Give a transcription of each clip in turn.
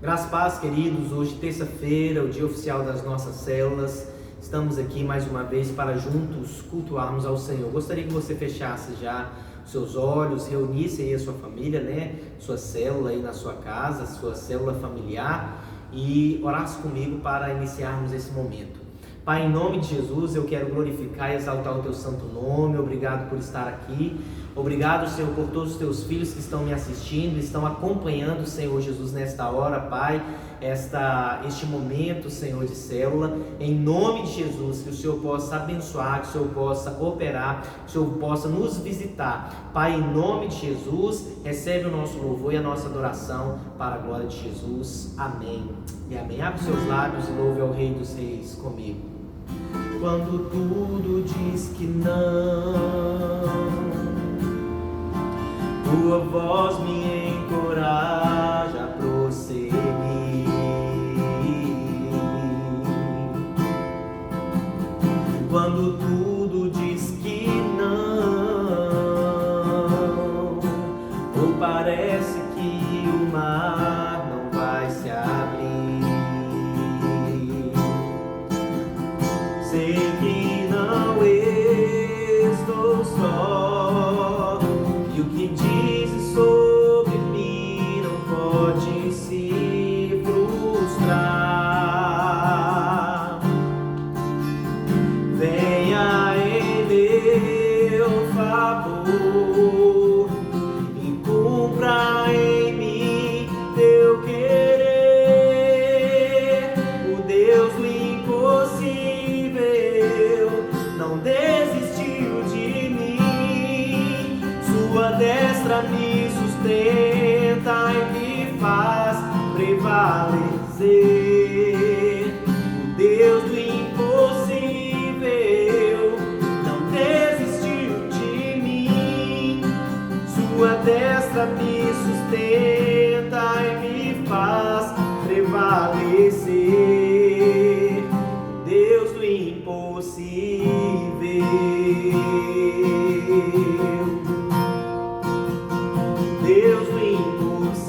Graças e paz, queridos. Hoje, terça-feira, o dia oficial das nossas células. Estamos aqui mais uma vez para juntos cultuarmos ao Senhor. Gostaria que você fechasse já seus olhos, reunisse aí a sua família, Sua célula aí na sua casa, sua célula familiar, e orasse comigo para iniciarmos esse momento. Pai, em nome de Jesus, eu quero glorificar e exaltar o Teu santo nome. Obrigado por estar aqui. Obrigado, Senhor, por todos os Teus filhos que estão me assistindo, estão acompanhando, Senhor Jesus, nesta hora, Pai, este momento, Senhor, de célula. Em nome de Jesus, que o Senhor possa abençoar, que o Senhor possa operar, que o Senhor possa nos visitar. Pai, em nome de Jesus, recebe o nosso louvor e a nossa adoração para a glória de Jesus. Amém e amém. Abre seus lábios e louve ao Rei dos Reis comigo. Quando tudo diz que não, Tua voz me encoraja a prosseguir. Quando tudo diz que não, ou parece que o mar não vai se abrir, sei que não estou só, e o que dizes sobre mim não pode se frustrar. Venha em meu favor e cumpra em mim Teu querer. O Deus do impossível não desistiu de mim. Sua destra me sustenta e me faz prevalecer. O Deus do impossível não desistiu de mim. Sua destra me sustenta e me faz prevalecer. Deus do impossível. Deus do impossível.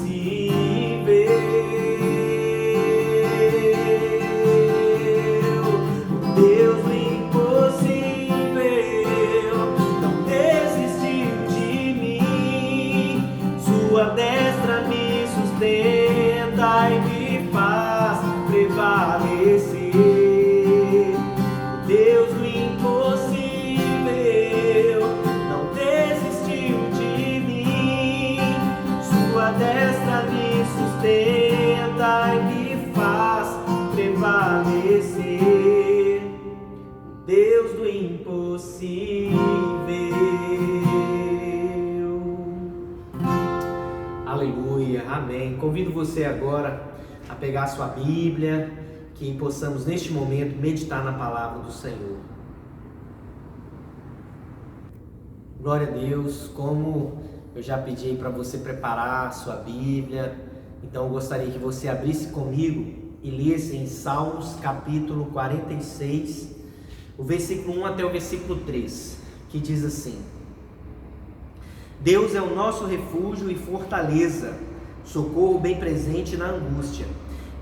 Deus do impossível não desistiu de mim. Sua destra me sustenta e me faz prevalecer. Deus do impossível não desistiu de mim. Sua destra me sustenta e me faz prevalecer. Deus do impossível. Aleluia, amém. Convido você agora a pegar a sua Bíblia, que possamos neste momento meditar na palavra do Senhor. Glória a Deus. Como eu já pedi para você preparar a sua Bíblia, então eu gostaria que você abrisse comigo e lesse em Salmos capítulo 46, o versículo 1 até o versículo 3, que diz assim: Deus é o nosso refúgio e fortaleza, socorro bem presente na angústia.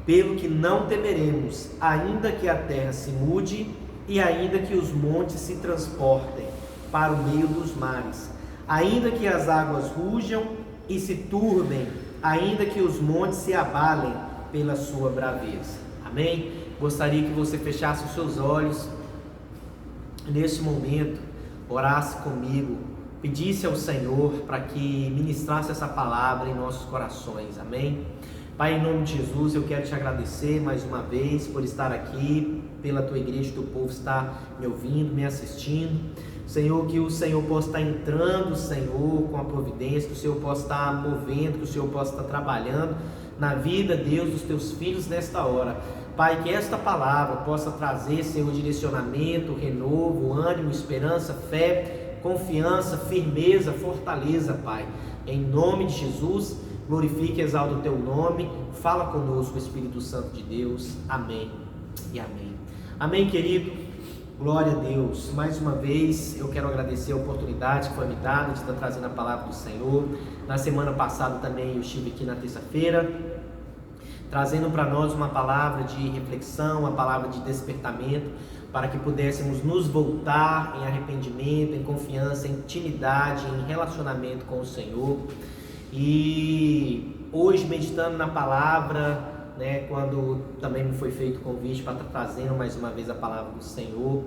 Pelo que não temeremos, ainda que a terra se mude e ainda que os montes se transportem para o meio dos mares, ainda que as águas rujam e se turbem, ainda que os montes se abalem pela sua braveza. Amém? Gostaria que você fechasse os seus olhos nesse momento, orasse comigo, pedisse ao Senhor para que ministrasse essa palavra em nossos corações. Amém? Pai, em nome de Jesus, eu quero te agradecer mais uma vez por estar aqui, pela tua igreja, teu povo estar me ouvindo, me assistindo. Senhor, que o Senhor possa estar entrando, Senhor, com a providência, que o Senhor possa estar movendo, que o Senhor possa estar trabalhando na vida, Deus, dos teus filhos nesta hora. Pai, que esta palavra possa trazer, Senhor, direcionamento, renovo, ânimo, esperança, fé, confiança, firmeza, fortaleza, Pai. Em nome de Jesus, glorifique e exalta o teu nome. Fala conosco, Espírito Santo de Deus. Amém e amém. Amém, querido. Glória a Deus. Mais uma vez eu quero agradecer a oportunidade que foi me dada de estar trazendo a palavra do Senhor. Na semana passada também eu estive aqui na terça-feira. trazendo para nós uma palavra de reflexão, uma palavra de despertamento, para que pudéssemos nos voltar em arrependimento, em confiança, em intimidade, em relacionamento com o Senhor. E hoje, meditando na palavra, quando também me foi feito o convite para estar trazendo mais uma vez a palavra do Senhor,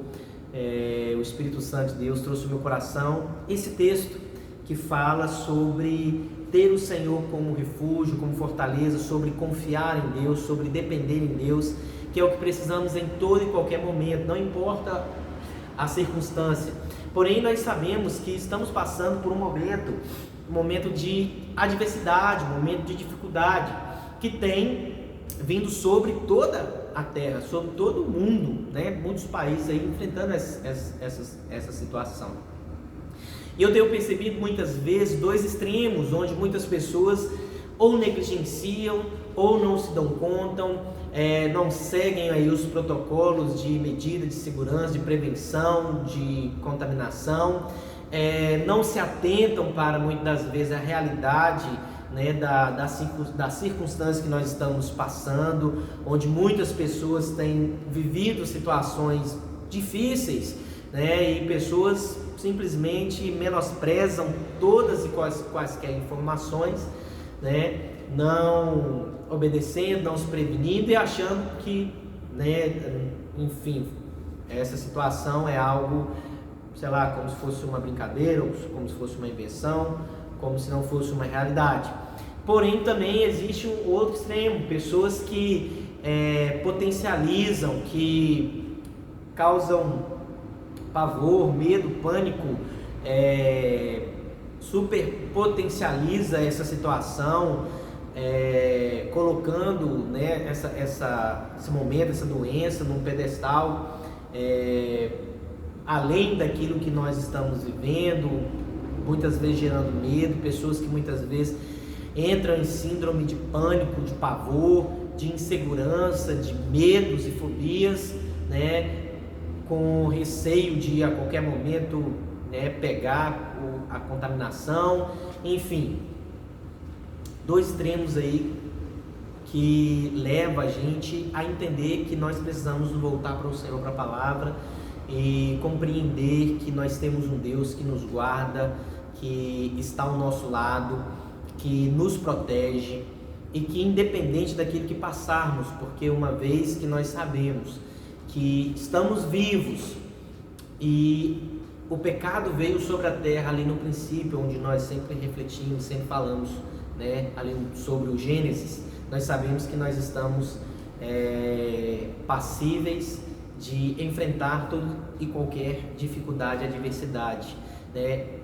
o Espírito Santo de Deus trouxe ao meu coração esse texto que fala sobre ter o Senhor como refúgio, como fortaleza, sobre confiar em Deus, sobre depender em Deus, que é o que precisamos em todo e qualquer momento, não importa a circunstância. Porém, nós sabemos que estamos passando por um momento de adversidade, um momento de dificuldade, que tem vindo sobre toda a terra, sobre todo o mundo, muitos países aí enfrentando essa situação. E eu tenho percebido muitas vezes dois extremos, onde muitas pessoas ou negligenciam ou não se dão conta, não seguem aí os protocolos de medida de segurança, de prevenção, de contaminação, não se atentam para muitas das vezes a realidade das circunstâncias que nós estamos passando, onde muitas pessoas têm vivido situações difíceis, e pessoas simplesmente menosprezam todas e quaisquer informações, não obedecendo, não se prevenindo e achando que, enfim, essa situação é algo, sei lá, como se fosse uma brincadeira, ou como se fosse uma invenção, como se não fosse uma realidade. Porém, também existe um outro extremo, pessoas que potencializam, que causam pavor, medo, pânico, superpotencializa essa situação, colocando esse momento, essa doença num pedestal, além daquilo que nós estamos vivendo, muitas vezes gerando medo, pessoas que muitas vezes entram em síndrome de pânico, de pavor, de insegurança, de medos e fobias, com receio de a qualquer momento pegar a contaminação, enfim, dois extremos aí que levam a gente a entender que nós precisamos voltar para o Senhor, para a palavra, e compreender que nós temos um Deus que nos guarda, que está ao nosso lado, que nos protege e que independente daquilo que passarmos, porque uma vez que nós sabemos que estamos vivos e o pecado veio sobre a terra ali no princípio, onde nós sempre refletimos, sempre falamos, ali sobre o Gênesis, nós sabemos que nós estamos passíveis de enfrentar toda e qualquer dificuldade, adversidade.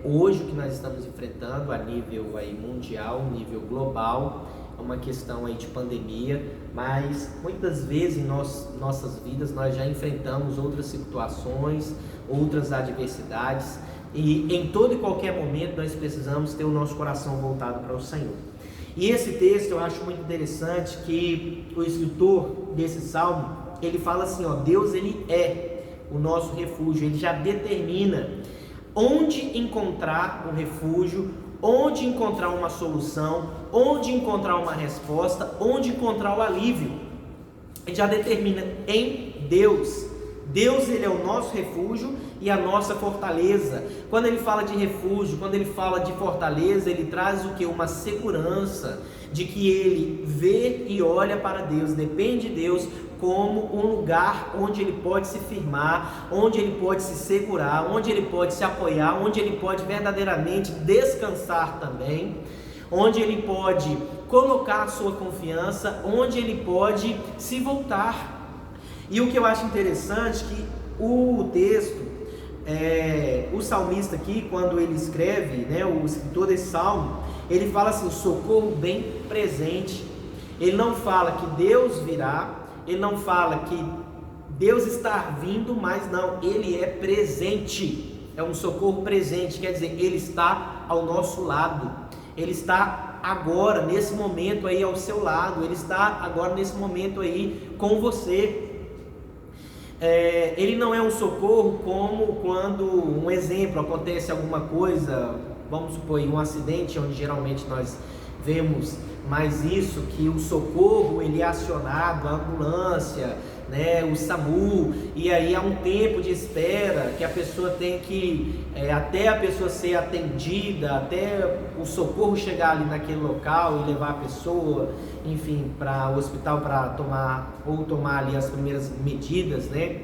Hoje o que nós estamos enfrentando a nível aí mundial, nível global, é uma questão aí de pandemia, mas muitas vezes em nossas vidas nós já enfrentamos outras situações, outras adversidades, e em todo e qualquer momento nós precisamos ter o nosso coração voltado para o Senhor. E esse texto eu acho muito interessante, que o escritor desse salmo, ele fala assim, Deus ele é o nosso refúgio, ele já determina onde encontrar um refúgio, onde encontrar uma solução, onde encontrar uma resposta, onde encontrar o alívio. Ele já determina em Deus. Deus ele é o nosso refúgio e a nossa fortaleza. Quando ele fala de refúgio, quando ele fala de fortaleza, ele traz o que? Uma segurança de que ele vê e olha para Deus, depende de Deus como um lugar onde ele pode se firmar, onde ele pode se segurar, onde ele pode se apoiar, onde ele pode verdadeiramente descansar também, onde ele pode colocar a sua confiança, onde ele pode se voltar. E o que eu acho interessante é que o texto, o salmista aqui, quando ele escreve, o escritor desse salmo, ele fala assim, socorro bem presente. Ele não fala que Deus virá, ele não fala que Deus está vindo, mas não, ele é presente, é um socorro presente, quer dizer, ele está ao nosso lado, ele está agora, nesse momento aí ao seu lado, ele está agora nesse momento aí com você. Ele não é um socorro como quando, um exemplo, acontece alguma coisa, vamos supor um acidente, onde geralmente nós vemos mais isso, que o socorro ele é acionado, a ambulância, né, o SAMU, e aí há um tempo de espera que a pessoa tem que, até a pessoa ser atendida, até o socorro chegar ali naquele local e levar a pessoa, enfim, para o hospital para tomar ali as primeiras medidas, né,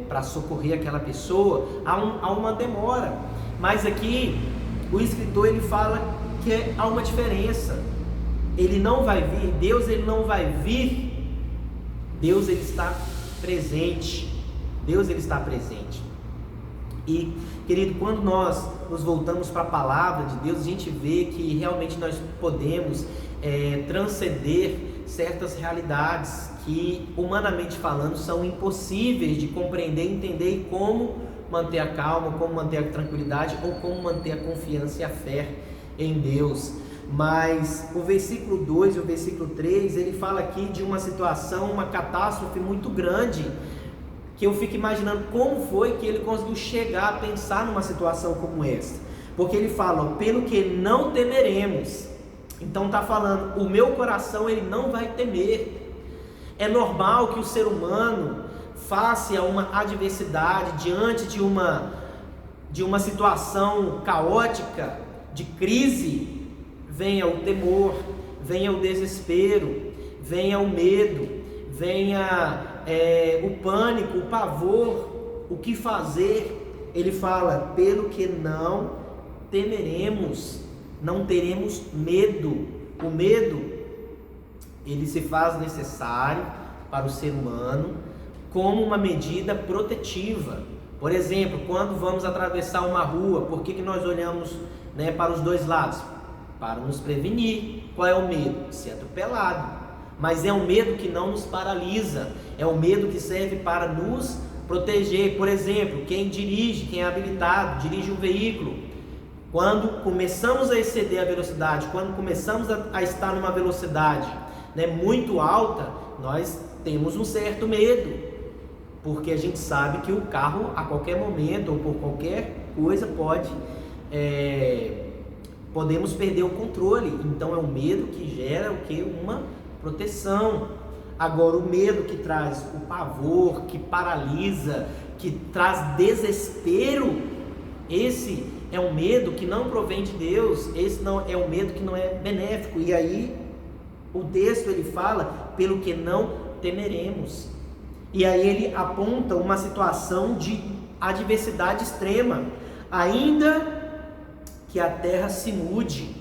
para socorrer aquela pessoa, há uma demora. Mas aqui o escritor ele fala que há uma diferença. Ele não vai vir, Deus ele não vai vir. Deus ele está presente. Deus ele está presente. E, querido, quando nós nos voltamos para a palavra de Deus, a gente vê que realmente nós podemos transcender certas realidades que, humanamente falando, são impossíveis de compreender, entender e como manter a calma, como manter a tranquilidade ou como manter a confiança e a fé em Deus. Mas o versículo 2 e o versículo 3, ele fala aqui de uma situação, uma catástrofe muito grande, que eu fico imaginando como foi que ele conseguiu chegar a pensar numa situação como essa. Porque ele fala, pelo que não temeremos. Então está falando, o meu coração ele não vai temer. É normal que o ser humano face a uma adversidade, diante de uma situação caótica, de crise, venha o temor, venha o desespero, venha o medo, venha o pânico, o pavor, o que fazer. Ele fala, pelo que não temeremos, não teremos medo. O medo, ele se faz necessário para o ser humano como uma medida protetiva. Por exemplo, quando vamos atravessar uma rua, por que nós olhamos, né, para os dois lados? Para nos prevenir. Qual é o medo? Ser atropelado. Mas é um medo que não nos paralisa, é um medo que serve para nos proteger. Por exemplo, quem dirige, quem é habilitado, dirige um veículo, quando começamos a exceder a velocidade, quando começamos a estar numa velocidade, né, muito alta, nós temos um certo medo, porque a gente sabe que o carro a qualquer momento ou por qualquer coisa podemos perder o controle. Então é um medo que gera o que? Uma proteção. Agora o medo que traz o pavor, que paralisa, que traz desespero, esse é um medo que não provém de Deus, esse não é um medo que não é benéfico. E aí o texto ele fala, pelo que não temeremos. E aí ele aponta uma situação de adversidade extrema, ainda que a terra se mude,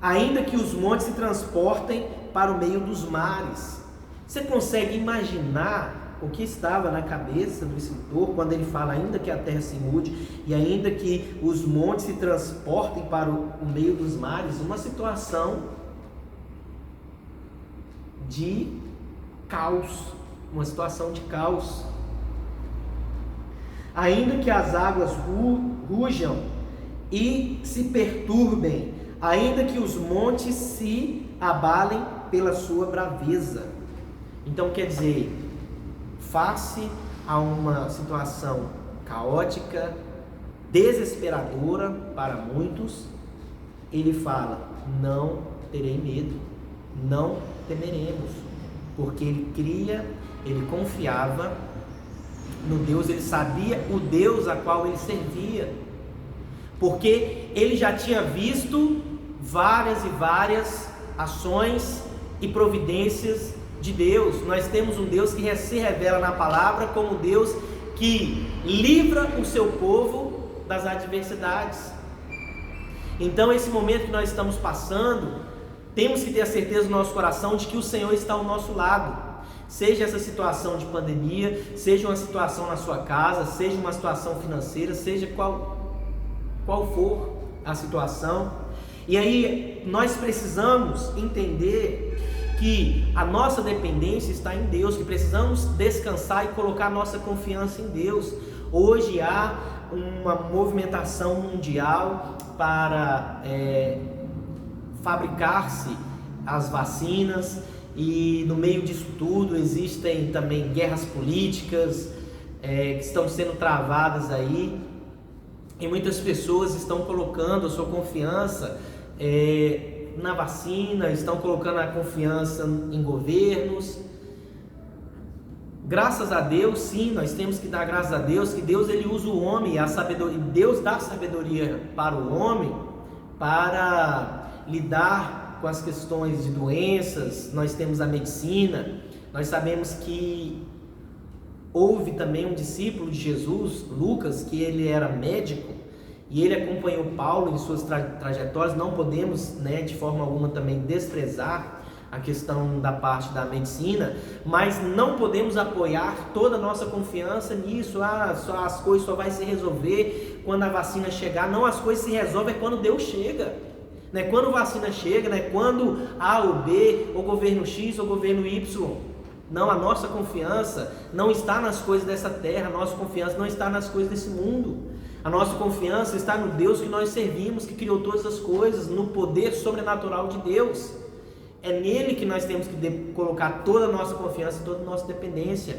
ainda que os montes se transportem para o meio dos mares. Você consegue imaginar o que estava na cabeça do escritor quando ele fala ainda que a terra se mude e ainda que os montes se transportem para o meio dos mares? Uma situação de caos, uma situação de caos. Ainda que as águas rujam e se perturbem, ainda que os montes se abalem pela sua braveza. Então quer dizer, face a uma situação caótica, desesperadora para muitos, ele fala, não terei medo, não temeremos, porque ele cria, ele confiava no Deus, ele sabia o Deus a qual ele servia, porque ele já tinha visto várias e várias ações e providências de Deus. Nós temos um Deus que se revela na palavra como Deus que livra o seu povo das adversidades. Então esse momento que nós estamos passando, temos que ter a certeza no nosso coração de que o Senhor está ao nosso lado. Seja essa situação de pandemia, seja uma situação na sua casa, seja uma situação financeira, seja qual for a situação. E aí nós precisamos entender que a nossa dependência está em Deus, que precisamos descansar e colocar nossa confiança em Deus. Hoje há uma movimentação mundial para fabricar-se as vacinas, e no meio disso tudo existem também guerras políticas que estão sendo travadas aí, e muitas pessoas estão colocando a sua confiança na vacina, estão colocando a confiança em governos. Graças a Deus, sim, nós temos que dar graças a Deus, que Deus ele usa o homem, a sabedoria, Deus dá sabedoria para o homem para lidar com as questões de doenças. Nós temos a medicina, nós sabemos que houve também um discípulo de Jesus, Lucas, que ele era médico, e ele acompanhou Paulo em suas trajetórias. Não podemos, de forma alguma também desprezar a questão da parte da medicina, mas não podemos apoiar toda a nossa confiança nisso. As coisas só vai se resolver quando a vacina chegar. Não, as coisas se resolvem quando Deus chega. Não é quando a vacina chega, não é quando A ou B, ou governo X ou governo Y. Não, a nossa confiança não está nas coisas dessa terra, a nossa confiança não está nas coisas desse mundo. A nossa confiança está no Deus que nós servimos, que criou todas as coisas, no poder sobrenatural de Deus. É nele que nós temos que colocar toda a nossa confiança, toda a nossa dependência.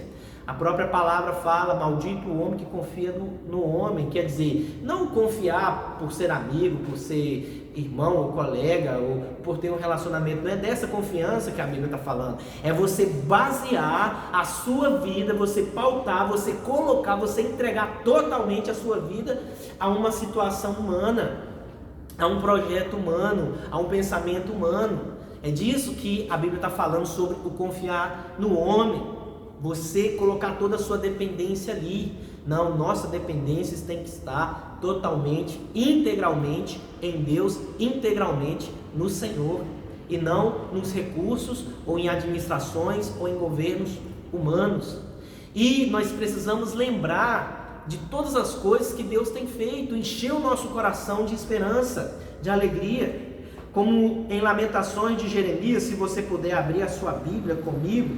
A própria palavra fala: maldito o homem que confia no homem. Quer dizer, não confiar por ser amigo, por ser irmão ou colega, ou por ter um relacionamento. Não é dessa confiança que a Bíblia está falando. É você basear a sua vida, você pautar, você colocar, você entregar totalmente a sua vida a uma situação humana, a um projeto humano, a um pensamento humano. É disso que a Bíblia está falando sobre o confiar no homem. Você colocar toda a sua dependência ali. Não, nossa dependência tem que estar totalmente, integralmente em Deus, integralmente no Senhor, e não nos recursos, ou em administrações, ou em governos humanos. E nós precisamos lembrar de todas as coisas que Deus tem feito, encher o nosso coração de esperança, de alegria. Como em Lamentações de Jeremias, se você puder abrir a sua Bíblia comigo,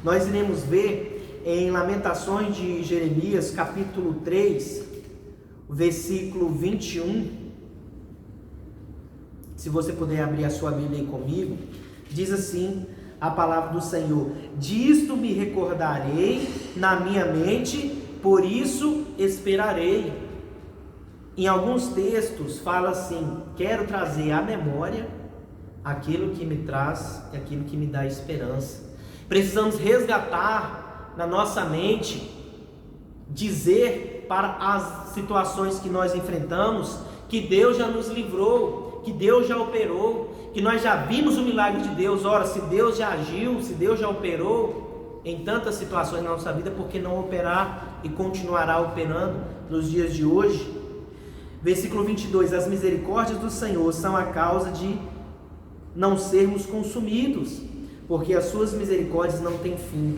nós iremos ver em Lamentações de Jeremias, capítulo 3, versículo 21. Se você puder abrir a sua Bíblia aí comigo, diz assim a palavra do Senhor: disto me recordarei na minha mente, por isso esperarei. Em alguns textos fala assim: quero trazer à memória aquilo que me traz, aquilo que me dá esperança. Precisamos resgatar na nossa mente, dizer para as situações que nós enfrentamos, que Deus já nos livrou, que Deus já operou, que nós já vimos o milagre de Deus. Ora, se Deus já agiu, se Deus já operou em tantas situações na nossa vida, por que não operar e continuará operando nos dias de hoje? Versículo 22, as misericórdias do Senhor são a causa de não sermos consumidos, porque as suas misericórdias não têm fim.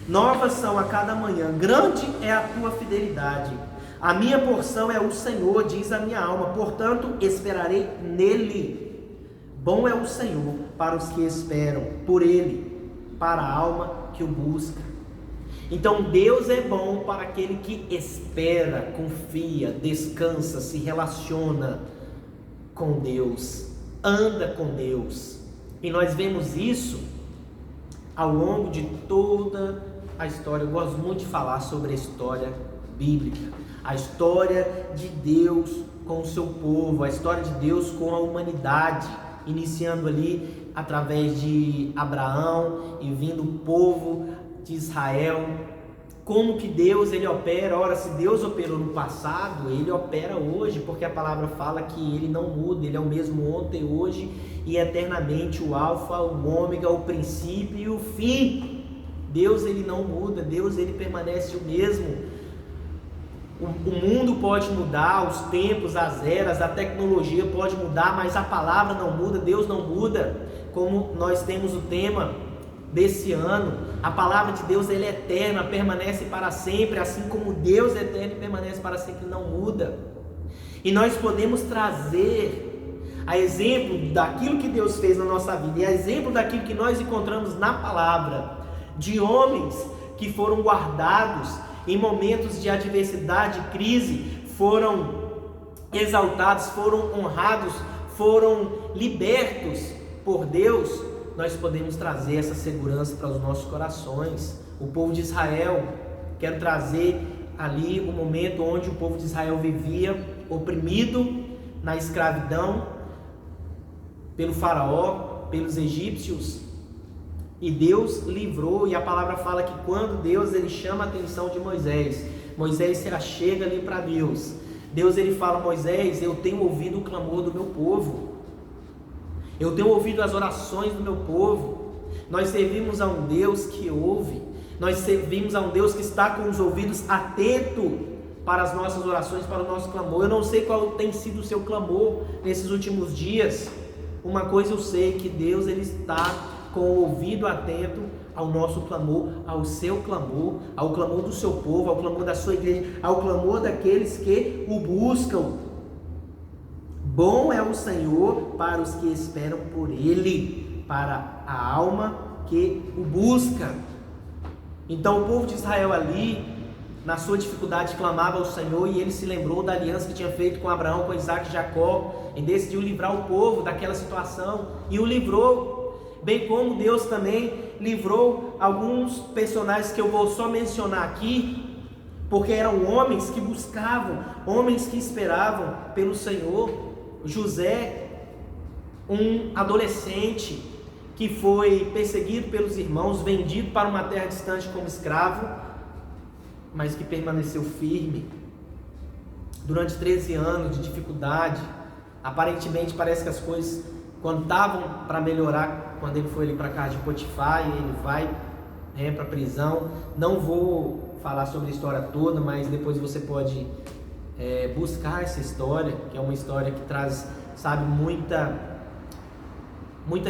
Novas são a cada manhã, grande é a tua fidelidade. A minha porção é o Senhor, diz a minha alma, portanto esperarei nele. Bom é o Senhor para os que esperam por ele, para a alma que o busca. Então Deus é bom para aquele que espera, confia, descansa, se relaciona com Deus, anda com Deus. E nós vemos isso ao longo de toda a história. Eu gosto muito de falar sobre a história bíblica, a história de Deus com o seu povo, a história de Deus com a humanidade, iniciando ali através de Abraão e vindo o povo de Israel. Como que Deus ele opera? Ora, se Deus operou no passado, ele opera hoje, porque a palavra fala que ele não muda, ele é o mesmo ontem, hoje e eternamente, o alfa, o ômega, o princípio e o fim. Deus ele não muda, Deus ele permanece o mesmo. O mundo pode mudar, os tempos, as eras, a tecnologia pode mudar, mas a palavra não muda, Deus não muda. Como nós temos o tema desse ano, a palavra de Deus ela é eterna, permanece para sempre, assim como Deus é eterno e permanece para sempre, não muda. E nós podemos trazer a exemplo daquilo que Deus fez na nossa vida, e a exemplo daquilo que nós encontramos na palavra, de homens que foram guardados em momentos de adversidade, crise, foram exaltados, foram honrados, foram libertos por Deus. Nós podemos trazer essa segurança para os nossos corações. O povo de Israel, quero trazer ali o momento onde o povo de Israel vivia oprimido na escravidão, pelo faraó, pelos egípcios, e Deus livrou. E a palavra fala que quando Deus ele chama a atenção de Moisés, Moisés se achega ali para Deus. Deus ele fala: Moisés, eu tenho ouvido o clamor do meu povo, eu tenho ouvido as orações do meu povo. Nós servimos a um Deus que ouve, nós servimos a um Deus que está com os ouvidos atentos para as nossas orações, para o nosso clamor. Eu não sei qual tem sido o seu clamor nesses últimos dias. Uma coisa eu sei, que Deus ele está com o ouvido atento ao nosso clamor, ao seu clamor, ao clamor do seu povo, ao clamor da sua igreja, ao clamor daqueles que o buscam. Bom é o Senhor para os que esperam por Ele, para a alma que o busca. Então o povo de Israel ali, na sua dificuldade, clamava ao Senhor, e ele se lembrou da aliança que tinha feito com Abraão, com Isaac e Jacó, e decidiu livrar o povo daquela situação, e o livrou. Bem como Deus também livrou alguns personagens que eu vou só mencionar aqui, porque eram homens que buscavam, homens que esperavam pelo Senhor. José, um adolescente que foi perseguido pelos irmãos, vendido para uma terra distante como escravo, mas que permaneceu firme durante 13 anos de dificuldade. Aparentemente parece que as coisas, quando estavam para melhorar, quando ele foi ali para a casa de Potifar, e ele vai para a prisão. Não vou falar sobre a história toda, mas depois você pode buscar essa história, que é uma história que traz, sabe, muita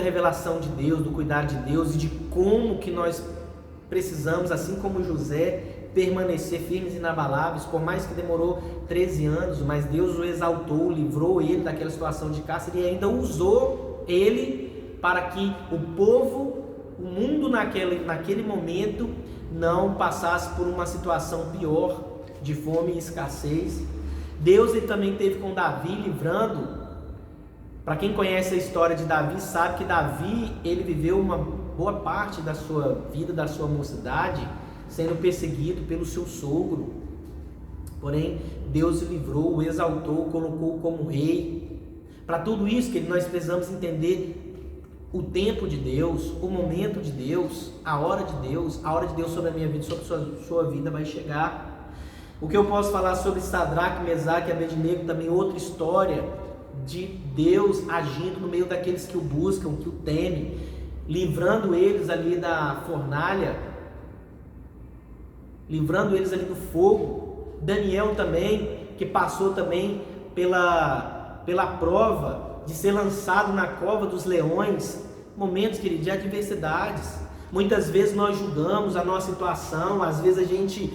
revelação de Deus, do cuidado de Deus, e de como que nós precisamos, assim como José, permanecer firmes e inabaláveis. Por mais que demorou 13 anos, mas Deus o exaltou, livrou ele daquela situação de cárcere, e ainda usou ele para que o povo, o mundo naquele momento, não passasse por uma situação pior de fome e escassez. Deus ele também teve com Davi, livrando. Para quem conhece a história de Davi, sabe que Davi ele viveu uma boa parte da sua vida, da sua mocidade, sendo perseguido pelo seu sogro. Porém, Deus o livrou, o exaltou, o colocou como rei. Para tudo isso, que nós precisamos entender o tempo de Deus, o momento de Deus, a hora de Deus sobre a minha vida, sobre a sua vida vai chegar. O que eu posso falar sobre Sadraque, Mesaque e Abednego, também outra história de Deus agindo no meio daqueles que o buscam, que o temem, livrando eles ali da fornalha, livrando eles ali do fogo. Daniel também, que passou também pela prova de ser lançado na cova dos leões. Momentos, querido, de adversidades. Muitas vezes nós julgamos a nossa situação, às vezes a gente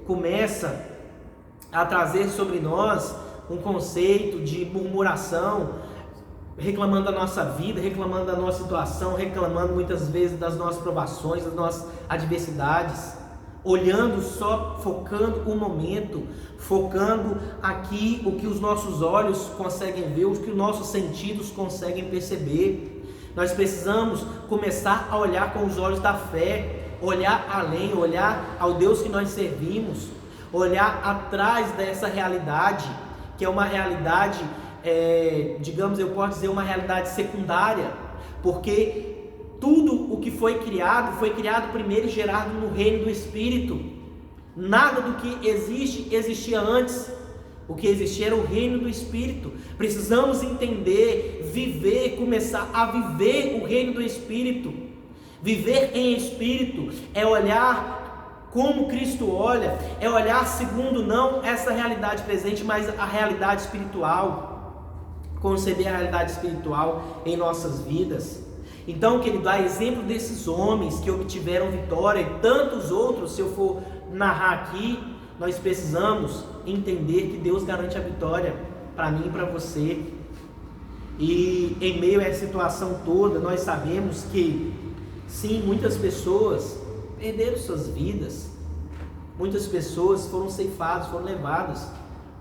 começa a trazer sobre nós um conceito de murmuração, reclamando da nossa vida, reclamando da nossa situação, reclamando muitas vezes das nossas provações, das nossas adversidades, olhando só, focando o momento, focando aqui o que os nossos olhos conseguem ver, o que os nossos sentidos conseguem perceber. Nós precisamos começar a olhar com os olhos da fé, olhar além, olhar ao Deus que nós servimos, olhar atrás dessa realidade, que é uma realidade, digamos, eu posso dizer, uma realidade secundária, porque tudo o que foi criado primeiro e gerado no reino do Espírito. Nada do que existe existia antes. O que existia era o reino do Espírito. Precisamos entender, viver, começar a viver o reino do Espírito. Viver em Espírito é olhar como Cristo olha, é olhar segundo não essa realidade presente, mas a realidade espiritual. Conceber a realidade espiritual em nossas vidas. Então, querido, a exemplo desses homens que obtiveram vitória e tantos outros, se eu for narrar aqui, nós precisamos entender que Deus garante a vitória para mim e para você. E em meio a essa situação toda, nós sabemos que sim, muitas pessoas perderam suas vidas, muitas pessoas foram ceifadas, foram levadas,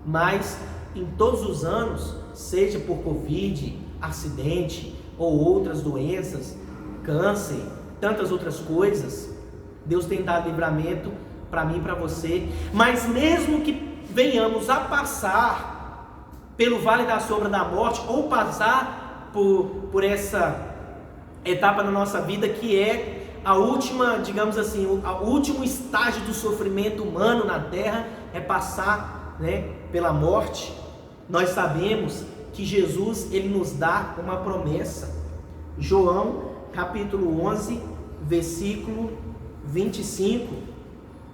mas em todos os anos, seja por Covid, acidente ou outras doenças, câncer, tantas outras coisas, Deus tem dado livramento para mim e para você. Mas mesmo que venhamos a passar pelo vale da sombra da morte, ou passar por essa etapa na nossa vida que é a última, digamos assim, o último estágio do sofrimento humano na terra, é passar, né, pela morte. Nós sabemos que Jesus, ele nos dá uma promessa. João capítulo 11, versículo 25,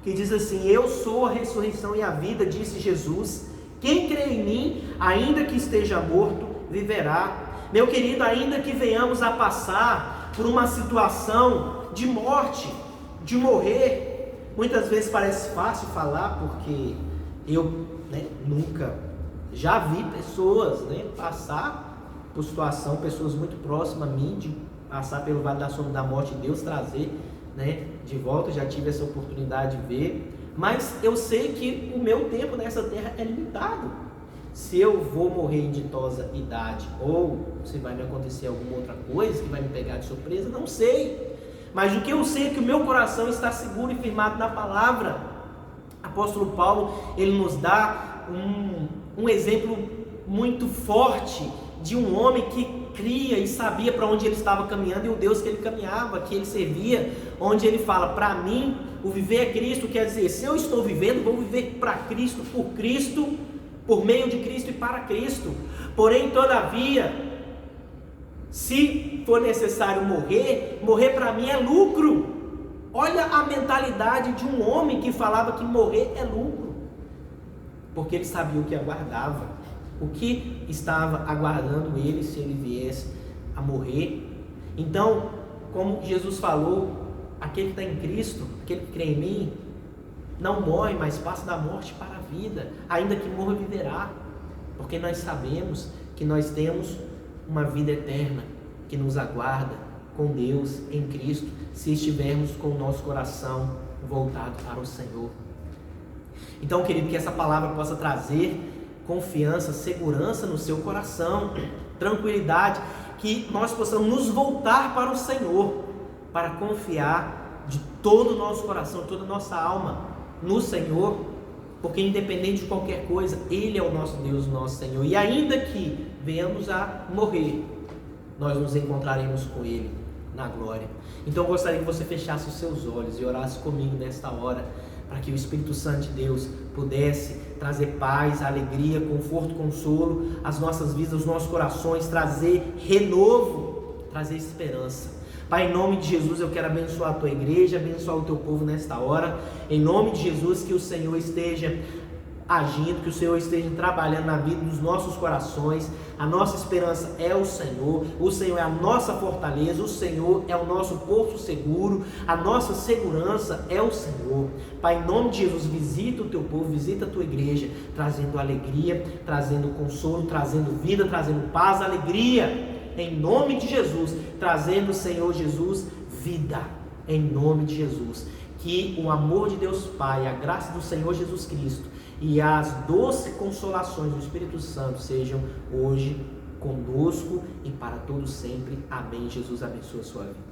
que diz assim: eu sou a ressurreição e a vida, disse Jesus, quem crê em mim, ainda que esteja morto, viverá. Meu querido, ainda que venhamos a passar por uma situação de morte, de morrer, muitas vezes parece fácil falar, porque eu, né, nunca, já vi pessoas, né, passar por situação, pessoas muito próximas a mim, de passar pelo vale da sombra da morte, Deus trazer, né, de volta. Já tive essa oportunidade de ver, mas eu sei que o meu tempo nessa terra é limitado. Se eu vou morrer em ditosa idade, ou se vai me acontecer alguma outra coisa que vai me pegar de surpresa, não sei. Mas o que eu sei é que o meu coração está seguro e firmado na palavra. Apóstolo Paulo, ele nos dá um exemplo muito forte de um homem que cria e sabia para onde ele estava caminhando e o Deus que ele caminhava, que ele servia, onde ele fala: para mim o viver é Cristo, quer dizer, se eu estou vivendo, vou viver para Cristo, por meio de Cristo e para Cristo. Porém, todavia, se for necessário morrer para mim é lucro. Olha a mentalidade de um homem que falava que morrer é lucro, porque ele sabia o que aguardava, o que estava aguardando ele se ele viesse a morrer. Então, como Jesus falou, aquele que está em Cristo, aquele que crê em mim, não morre, mas passa da morte para a vida, ainda que morra, viverá, porque nós sabemos que nós temos uma vida eterna que nos aguarda com Deus em Cristo, se estivermos com o nosso coração voltado para o Senhor. Então, querido, que essa palavra possa trazer confiança, segurança no seu coração, tranquilidade, que nós possamos nos voltar para o Senhor, para confiar de todo o nosso coração, toda a nossa alma no Senhor, porque independente de qualquer coisa, Ele é o nosso Deus, o nosso Senhor, e ainda que venhamos a morrer, nós nos encontraremos com Ele na glória. Então eu gostaria que você fechasse os seus olhos e orasse comigo nesta hora, para que o Espírito Santo de Deus pudesse trazer paz, alegria, conforto, consolo às nossas vidas, aos nossos corações, trazer renovo, trazer esperança. Pai, em nome de Jesus, eu quero abençoar a tua igreja, abençoar o teu povo nesta hora. Em nome de Jesus, que o Senhor esteja agindo, que o Senhor esteja trabalhando na vida dos nossos corações. A nossa esperança é o Senhor é a nossa fortaleza, o Senhor é o nosso porto seguro, a nossa segurança é o Senhor. Pai, em nome de Jesus, visita o teu povo, visita a tua igreja, trazendo alegria, trazendo consolo, trazendo vida, trazendo paz, alegria, em nome de Jesus, trazendo, Senhor Jesus, vida, em nome de Jesus. Que o amor de Deus Pai, a graça do Senhor Jesus Cristo e as doces consolações do Espírito Santo sejam hoje conosco e para todos sempre. Amém. Jesus abençoe a sua vida.